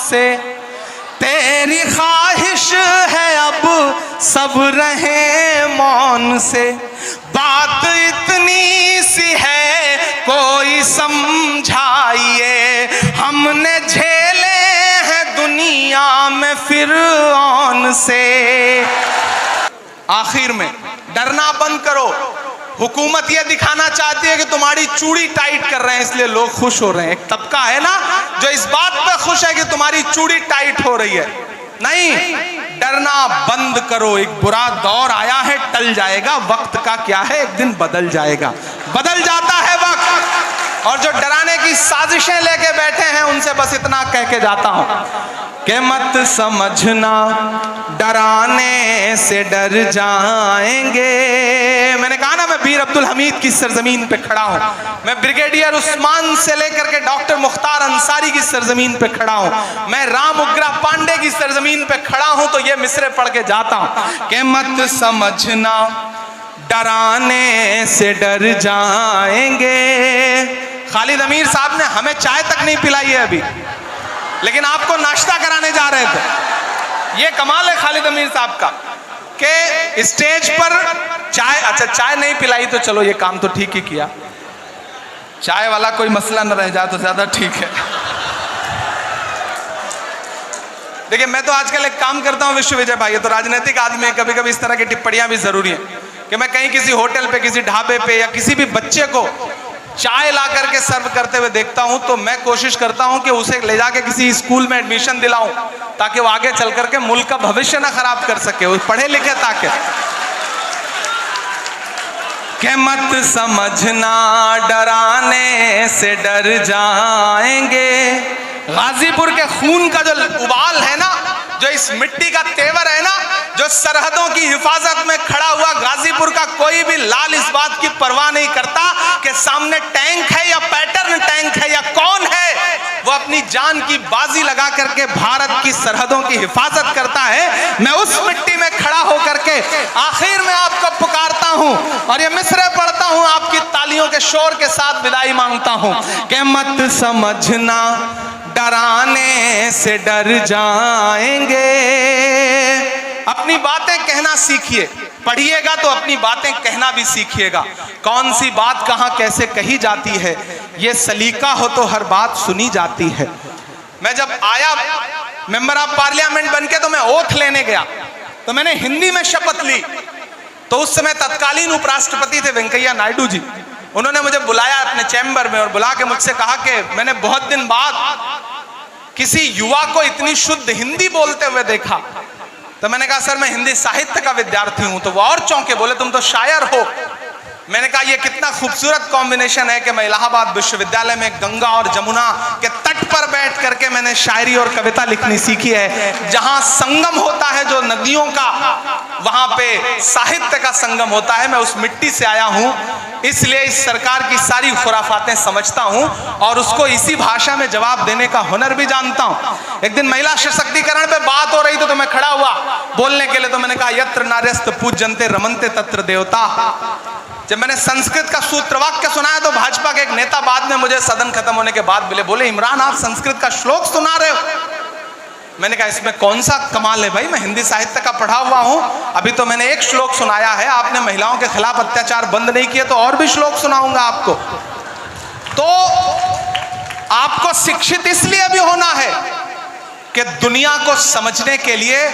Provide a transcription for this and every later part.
से। तेरी ख्वाहिश है अब सब रहे मौन से, बात इतनी सी है कोई समझाइए, हमने झेले हैं दुनिया में फिरऔन से। आखिर में डरना बंद करो। हुकूमत ये दिखाना चाहती है कि तुम्हारी चूड़ी टाइट कर रहे हैं इसलिए लोग खुश हो रहे हैं। एक तबका है ना जो इस बात पे खुश है कि तुम्हारी चूड़ी टाइट हो रही है। नहीं, डरना बंद करो। एक बुरा दौर आया है, टल जाएगा। वक्त का क्या है, एक दिन बदल जाएगा। बदल जाता है वक्त। और जो डराने की साजिशें लेके बैठे हैं उनसे बस इतना कह के जाता हूं कि मत समझना डराने से डर जाएंगे। मैंने कहा ना मैं वीर अब्दुल हमीद की सरजमीन पे खड़ा हूं, मैं ब्रिगेडियर उस्मान से लेकर के डॉक्टर मुख्तार अंसारी की सरजमीन पे खड़ा हूं, मैं राम उग्रा पांडे की सरजमीन पे खड़ा हूं। तो ये मिसरे पढ़ के जाता हूं कि मत समझना डराने से डर जाएंगे। खालिद अमीर साहब ने हमें चाय तक नहीं पिलाई है अभी, लेकिन आपको नाश्ता कराने जा रहे थे। ये कमाल है खालिद अमीर साहब का कि स्टेज पर चाय, अच्छा चाय नहीं पिलाई तो चलो ये काम तो ठीक ही किया, चाय वाला कोई मसला न रह जाए तो ज्यादा ठीक है। देखिए मैं तो आजकल एक काम करता हूं विश्वविजय भाई, तो राजनीतिक आदमी है, कभी कभी इस तरह की टिप्पणियां भी जरूरी है कि मैं कहीं किसी होटल पे, किसी ढाबे पे या किसी भी बच्चे को चाय ला करके सर्व करते हुए देखता हूं तो मैं कोशिश करता हूं कि उसे ले जाके किसी स्कूल में एडमिशन दिलाऊं ताकि वो आगे चल करके मुल्क का भविष्य ना खराब कर सके, वो पढ़े लिखे ताकि। कि मत समझना डराने से डर जाएंगे। गाजीपुर के खून का जो उबाल है ना, जो इस मिट्टी का तेवर है ना, जो सरहदों की हिफाजत में खड़ा हुआ गाजीपुर का कोई भी लाल इस बात की परवाह नहीं करता कि सामने टैंक है या पैटर्न टैंक है या कौन है, वो अपनी जान की बाजी लगा करके भारत की सरहदों की हिफाजत करता है। मैं उस मिट्टी में खड़ा होकर के आखिर में आपको पुकारता हूं और ये मिसरे पढ़ता हूं, आपकी तालियों के शोर के साथ विदाई मांगता हूं कि मत समझना डराने से डर जाएंगे। अपनी बातें कहना सीखिए, पढ़िएगा तो अपनी बातें कहना भी सीखिएगा। कौन सी बात कहां कैसे कही जाती है, ये सलीका हो तो हर बात सुनी जाती है। मैं जब आया मेंबर ऑफ पार्लियामेंट बनके तो मैं ओथ लेने गया तो मैंने हिंदी में शपथ ली। तो उस समय तत्कालीन उपराष्ट्रपति थे वेंकैया नायडू जी, उन्होंने मुझे बुलाया अपने चैम्बर में और बुला के मुझसे कहा कि मैंने बहुत दिन बाद किसी युवा को इतनी शुद्ध हिंदी बोलते हुए देखा। तो मैंने कहा सर मैं हिंदी साहित्य का विद्यार्थी हूं। तो वो और चौंके, बोले तुम तो शायर हो। मैंने कहा ये कितना खूबसूरत कॉम्बिनेशन है कि मैं इलाहाबाद विश्वविद्यालय में गंगा और जमुना के तट पर बैठ करके मैंने शायरी और कविता लिखनी सीखी है। जहां संगम होता है जो नदियों का, वहां पे साहित्य का संगम होता है। मैं उस मिट्टी से आया हूं, इसलिए इस सरकार की सारी खुराफातें समझता हूं और उसको इसी भाषा में जवाब देने का हुनर भी जानता हूं। एक दिन महिला सशक्तिकरण पे बात हो रही थी तो मैं खड़ा हुआ बोलने के लिए, तो मैंने कहा यत्र नार्यस्त पूज्यन्ते रमन्ते तत्र देवता। जब मैंने संस्कृत का सूत्र वाक्य सुनाया तो भाजपा के एक नेता बाद में मुझे सदन खत्म होने के बाद मिले, बोले इमरान आप संस्कृत का श्लोक सुना रहे हो। मैंने कहा इसमें कौन सा कमाल है भाई, मैं हिंदी साहित्य का पढ़ा हुआ हूं, अभी तो मैंने एक श्लोक सुनाया है। आपने महिलाओं के खिलाफ अत्याचार बंद नहीं किए तो और भी श्लोक सुनाऊंगा आपको। तो आपको शिक्षित इसलिए भी होना है कि दुनिया को समझने के लिए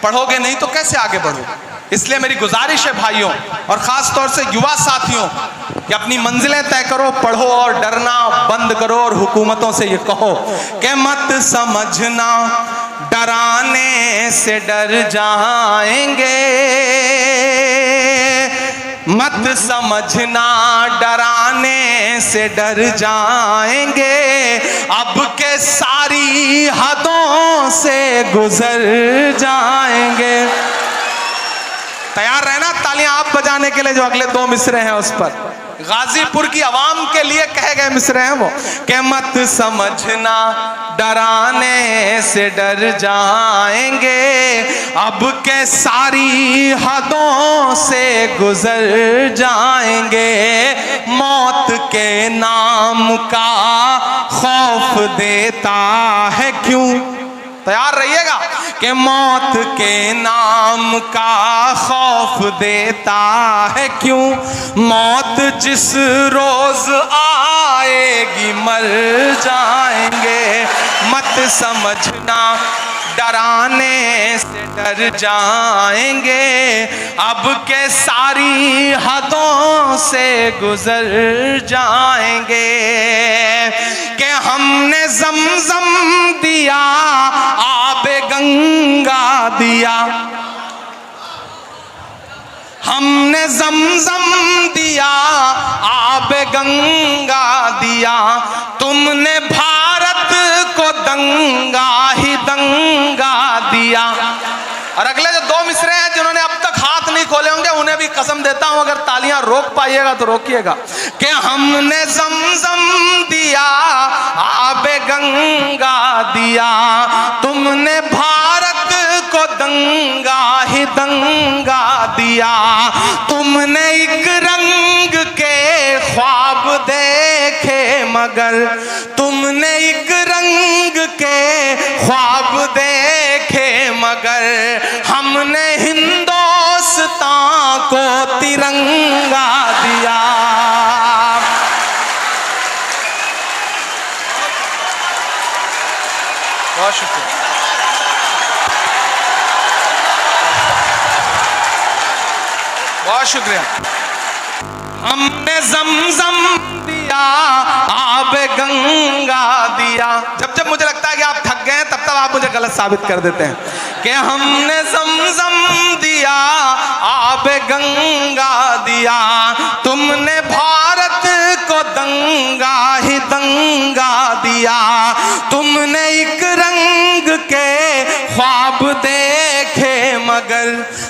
पढ़ोगे नहीं तो कैसे आगे बढ़ोगे। इसलिए मेरी गुजारिश है भाइयों और खास तौर से युवा साथियों कि अपनी मंजिलें तय करो, पढ़ो और डरना बंद करो और हुकूमतों से ये कहो कि मत समझना डराने से डर जाएंगे। मत समझना डराने से डर जाएंगे, अब के सारी हदों से गुजर जाएंगे। तैयार रहना तालियां आप बजाने के लिए जो अगले दो मिसरे हैं उस पर। गाजीपुर की आवाम के लिए कहे गए मिसरे हैं वो कि मत समझना डराने से डर जाएंगे, अब के सारी हदों से गुजर जाएंगे। मौत के नाम का खौफ देता है क्यों, तैयार रहिएगा कि मौत के नाम का खौफ देता है क्यों, मौत जिस रोज आएगी मर जाएंगे, मत समझना डराने से डर जाएंगे, अब के सारी हदों से गुजर जाएंगे, कि हमने ज़मज़म दिया आबे गंगा दिया, हमने ज़मज़म दिया आबे गंगा दिया, तुमने भारत को दंगा ही दंगा दिया। और अगले जो दो मिसरे हैं जिन्होंने अब तक हाथ नहीं खोले होंगे, उन्हें भी कसम देता हूं, अगर तालियां रोक पाइएगा तो रोकिएगा, कि हमने ज़मज़म दिया आबे गंगा दिया, तुमने भारत को दंगा ही दंगा दिया, तुमने एक रंग के ख्वाब देखे मगर, तुमने एक रंग के ख्वाब देखे मगर, हमने हिंदुस्तान को तिरंगा दिया। बहुत शुक्रिया। बहुत शुक्रिया। हमने ज़मज़म दिया आबे गंगा दिया। जब जब मुझे लगता है कि आप थक गए तब तब आप मुझे गलत साबित कर देते हैं कि हमने ज़मज़म दिया आबे गंगा दिया, तुमने भारत को दंगा ही दंगा दिया, तुमने एक रंग के ख्वाब देखे मगर,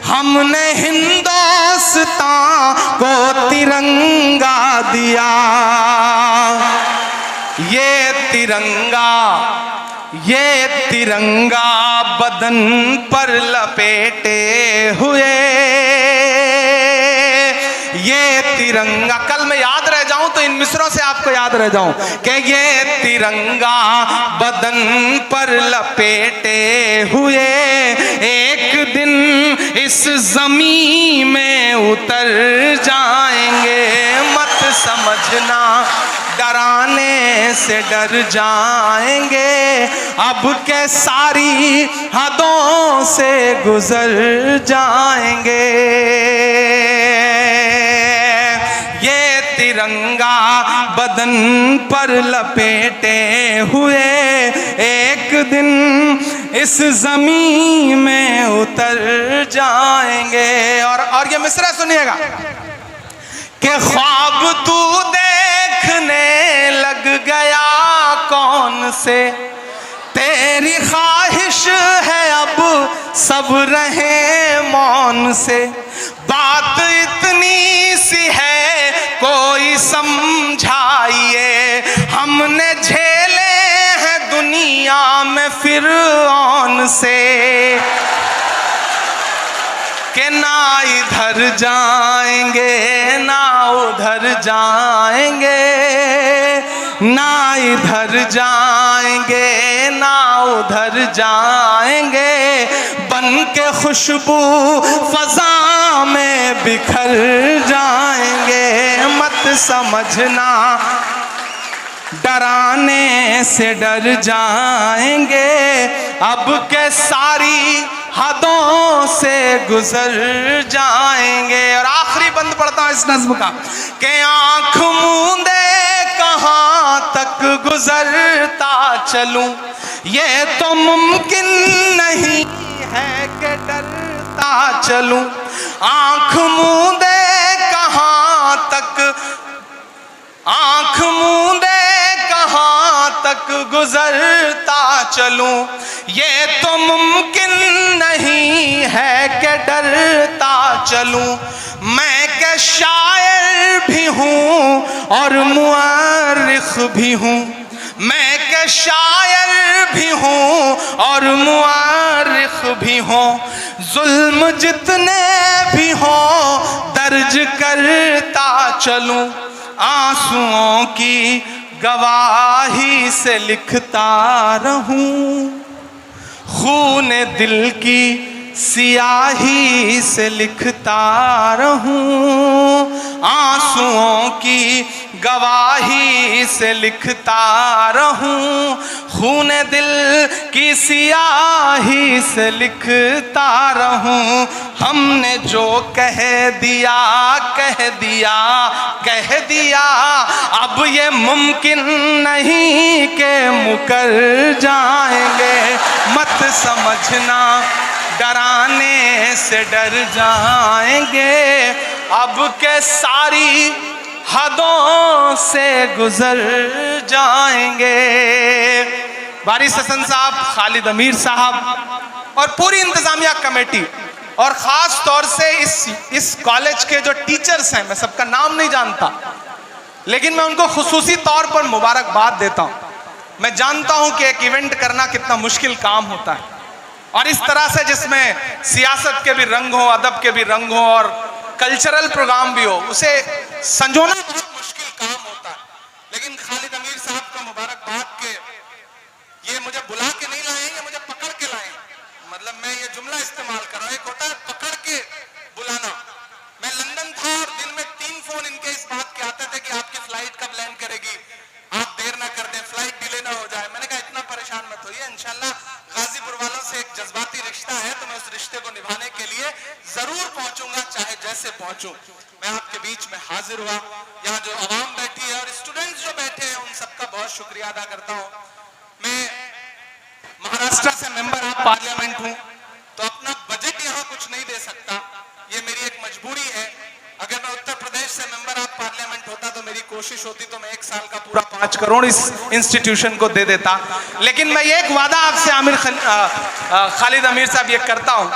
हमने हिंदुस्तान को तिरंगा दिया। ये तिरंगा बदन पर लपेटे हुए, ये तिरंगा, कल मैं याद रह जाऊं तो इन मिसरों से आपको याद रह जाऊं कि ये तिरंगा बदन पर लपेटे हुए, एक दिन इस ज़मीन में उतर जाएंगे, मत समझना डराने से डर जाएंगे, अब के सारी हदों से गुजर जाएंगे। ये तिरंगा बदन पर लपेटे हुए, एक दिन इस जमीन में उतर जाएंगे। और ये मिसरा सुनिएगा कि ख्वाब तू देखने लग गया कौन से, तेरी ख्वाहिश है अब सब रहे मौन से, बात इतनी सी है कोई समझाइए, हमने झेले हैं दुनिया में फिरौन से, कि ना इधर जाएंगे ना उधर जाएंगे, ना इधर जाएंगे ना उधर जाएंगे, बन के खुशबू फजा में बिखर जाएंगे, मत समझना डराने से डर जाएंगे, अब के सारी हदों से गुजर जाएंगे। और आखिरी बंद पढ़ता हूं इस नज्म का कि आंख मूंदे कहां तक गुजरता चलूं, ये तो मुमकिन नहीं है कि डरता चलूं, आंख मूंदे कहां तक, आंख मूंदे कहां तक गुजरता चलूं, ये तो मुमकिन नहीं है कि डरता चलूं, मैं के शायर भी हूँ और मुअर्रिख भी हूँ, मैं के शायर भी हूँ और मुअर्रिख भी हूँ, जुल्म जितने भी हों दर्ज करता चलूं, आंसुओं की गवाही से लिखता रहूं, खून दिल की सियाही से लिखता रहूं, आंसुओं की गवाही से लिखता रहूं, खून दिल की सियाही से लिखता रहूं। हमने जो कह दिया कह दिया कह दिया, अब ये मुमकिन नहीं कि मुकर जाएंगे। मत समझना डराने से डर जाएंगे, अब के सारी हदों से गुजर जाएंगे। वारिस हसन साहब, खालिद अमीर साहब और पूरी इंतजामिया कमेटी और ख़ास तौर से इस कॉलेज के जो टीचर्स हैं, मैं सबका नाम नहीं जानता, लेकिन मैं उनको खुसूसी तौर पर मुबारकबाद देता हूँ। मैं जानता हूँ कि एक इवेंट करना कितना मुश्किल काम होता है, और इस तरह से जिसमें सियासत के भी रंग हो, अदब के भी रंग हो और कल्चरल प्रोग्राम भी हो, उसे संजोना बहुत मुश्किल काम होता है। लेकिन खालिद अमीर साहब को मुबारकबाद के ये मुझे बुला के नहीं लाए, ये मुझे पकड़ के लाए। मतलब मैं ये जुमला इस्तेमाल कर रहा हूँ, एक होता है पकड़ के बुलाना। मैं लंदन था और दिन में 3 फोन इनके इस बात के आते थे कि आपकी फ्लाइट कब लैंड करेगी, आप देर ना कर दें, फ्लाइट डिले ना हो जाए। मैंने कहा इतना परेशान मत होइए, इंशाल्लाह गाजीपुर वालों से एक जज्बाती रिश्ता है, तो मैं उस रिश्ते को निभाने के लिए जरूर पहुंचूंगा, चाहे जैसे पहुंचूं। मैं आपके बीच में हाजिर हुआ, यहाँ जो आवाम बैठी है और स्टूडेंट्स जो बैठे हैं, उन सबका बहुत शुक्रिया अदा करता हूँ। मैं महाराष्ट्र से मेंबर ऑफ पार्लियामेंट हूँ, तो अपना बजट यहाँ कुछ नहीं दे सकता, ये मेरी एक मजबूरी है। अगर मैं उत्तर प्रदेश से मेंबर ऑफ पार्लियामेंट होता तो मेरी कोशिश होती तो मैं 1 साल का पूरा 5 करोड़ इस इंस्टीट्यूशन को दे देता। लेकिन मैं ये एक वादा आपसे खालिद अमीर साहब ये करता हूँ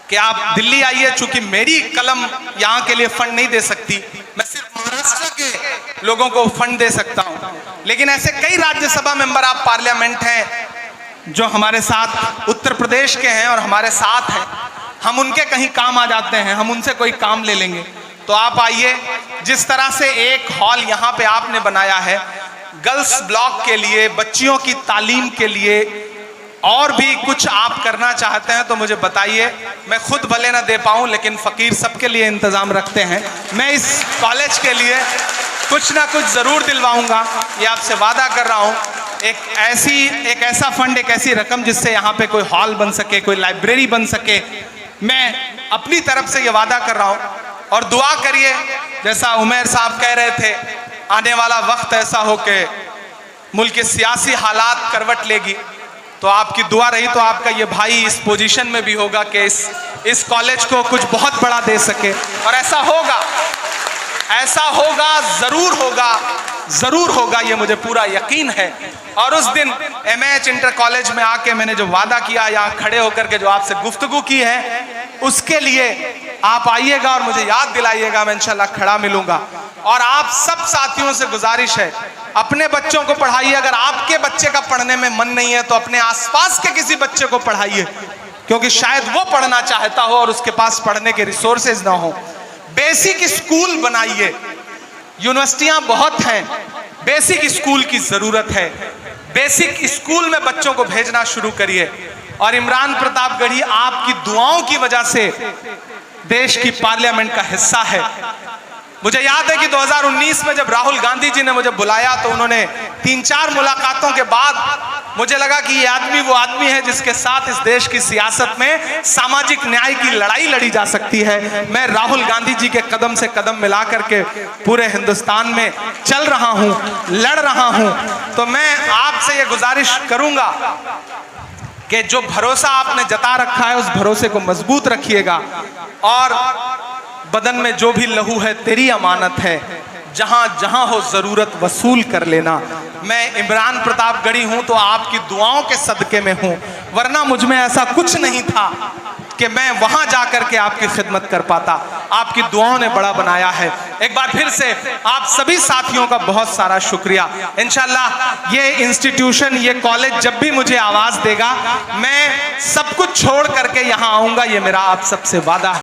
कि आप दिल्ली आइए, चूंकि मेरी कलम यहाँ के लिए फंड नहीं दे सकती, मैं सिर्फ महाराष्ट्र के लोगों को फंड दे सकता हूँ। लेकिन ऐसे कई राज्यसभा मेंबर ऑफ पार्लियामेंट हैं जो हमारे साथ उत्तर प्रदेश के हैं और हमारे साथ हैं, हम उनके कहीं काम आ जाते हैं, हम उनसे कोई काम ले लेंगे। तो आप आइए, जिस तरह से एक हॉल यहाँ पे आपने बनाया है गर्ल्स ब्लॉक के लिए, बच्चियों की तालीम के लिए, और भी कुछ आप करना चाहते हैं तो मुझे बताइए। मैं खुद भले ना दे पाऊँ, लेकिन फ़कीर सबके लिए इंतज़ाम रखते हैं। मैं इस कॉलेज के लिए कुछ ना कुछ ज़रूर दिलवाऊँगा, ये आपसे वादा कर रहा हूँ। एक ऐसा फंड, एक ऐसी रकम जिससे यहाँ पे कोई हॉल बन सके, कोई लाइब्रेरी बन सके, मैं अपनी तरफ से ये वादा कर रहा हूँ। और दुआ करिए, जैसा उमर साहब कह रहे थे, आने वाला वक्त ऐसा हो कि मुल्क के सियासी हालात करवट लेगी, तो आपकी दुआ रही तो आपका ये भाई इस पोजीशन में भी होगा कि इस कॉलेज को कुछ बहुत बड़ा दे सके। और ऐसा होगा, ज़रूर होगा, ये मुझे पूरा यकीन है। और उस दिन MH इंटर कॉलेज में आके मैंने जो वादा किया, यहाँ खड़े होकर के जो आपसे गुफ्तगू की है, उसके लिए आप आइएगा और मुझे याद दिलाइएगा, मैं इंशाल्लाह खड़ा मिलूंगा। और आप सब साथियों से गुजारिश है, अपने बच्चों को पढ़ाइए। अगर आपके बच्चे का पढ़ने में मन नहीं है तो अपने आसपास के किसी बच्चे को पढ़ाइए, क्योंकि शायद वो पढ़ना चाहता हो और उसके पास पढ़ने के रिसोर्सेज ना हो। बेसिक स्कूल बनाइए, यूनिवर्सिटियां बहुत हैं, बेसिक स्कूल की जरूरत है। बेसिक स्कूल में बच्चों को भेजना शुरू करिए। और इमरान प्रतापगढ़ी आपकी दुआओं की वजह से देश की पार्लियामेंट का हिस्सा है। मुझे याद है कि 2019 में जब राहुल गांधी जी ने मुझे बुलाया तो उन्होंने 3-4 मुलाकातों के बाद मुझे लगा कि ये आदमी वो आदमी है जिसके साथ इस देश की सियासत में सामाजिक न्याय की लड़ाई लड़ी जा सकती है। मैं राहुल गांधी जी के कदम से कदम मिला करके पूरे हिंदुस्तान में चल रहा हूं, लड़ रहा हूं। तो मैं आपसे ये गुजारिश करूंगा कि जो भरोसा आपने जता रखा है उस भरोसे को मजबूत रखिएगा। और बदन में जो भी लहू है तेरी अमानत है, जहां जहां हो जरूरत वसूल कर लेना। मैं इमरान प्रतापगढ़ी हूं तो आपकी दुआओं के सदके में हूं, वरना मुझ में ऐसा कुछ नहीं था कि मैं वहां जाकर के आपकी खिदमत कर पाता। आपकी दुआओं ने बड़ा बनाया है। एक बार फिर से आप सभी साथियों का बहुत सारा शुक्रिया। इंशाल्लाह ये इंस्टीट्यूशन, ये कॉलेज जब भी मुझे आवाज देगा, मैं सब कुछ छोड़ करके यहाँ आऊंगा, ये मेरा आप सबसे वादा है।